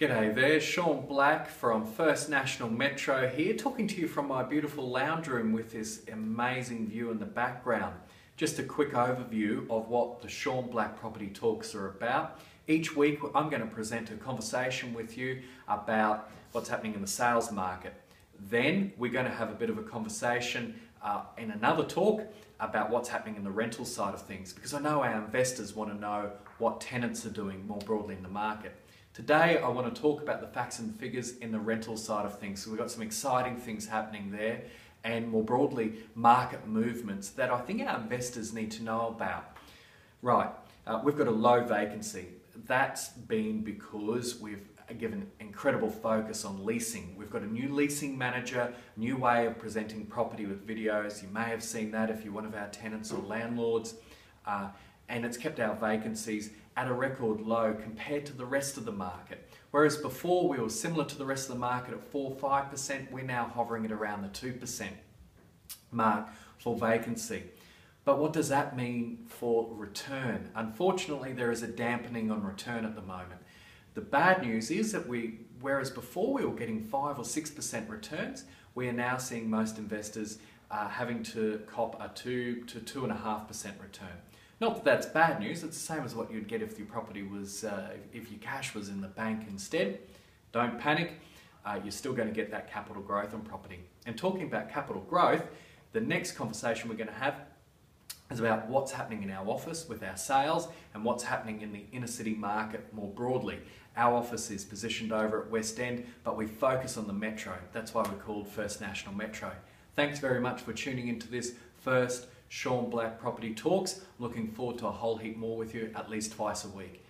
G'day there, Sean Black from First National Metro here, talking to you from my beautiful lounge room with this amazing view in the background. Just a quick overview of what the Sean Black Property Talks are about. Each week I'm going to present a conversation with you about what's happening in the sales market. Then we're going to have a bit of a conversation in another talk about what's happening in the rental side of things, because I know our investors want to know what tenants are doing more broadly in the market. Today I want to talk about the facts and figures in the rental side of things. So we've got some exciting things happening there, and more broadly market movements that I think our investors need to know about. Right, we've got a low vacancy. That's been because we've given incredible focus on leasing. We've got a new leasing manager, new way of presenting property with videos. You may have seen that if you're one of our tenants or landlords. And it's kept our vacancies at a record low compared to the rest of the market. Whereas before we were similar to the rest of the market at 4-5%, we're now hovering at around the 2% mark for vacancy. But what does that mean for return? Unfortunately, there is a dampening on return at the moment. The bad news is that whereas before we were getting 5 or 6% returns, we are now seeing most investors having to cop a 2 to 2.5% return. Not that that's bad news, it's the same as what you'd get if your property was, if your cash was in the bank instead. Don't panic, you're still going to get that capital growth on property. And talking about capital growth, the next conversation we're going to have is about what's happening in our office with our sales and what's happening in the inner city market more broadly. Our office is positioned over at West End, but we focus on the metro. That's why we're called First National Metro. Thanks very much for tuning into this first Sean Black Property Talks. Looking forward to a whole heap more with you at least twice a week.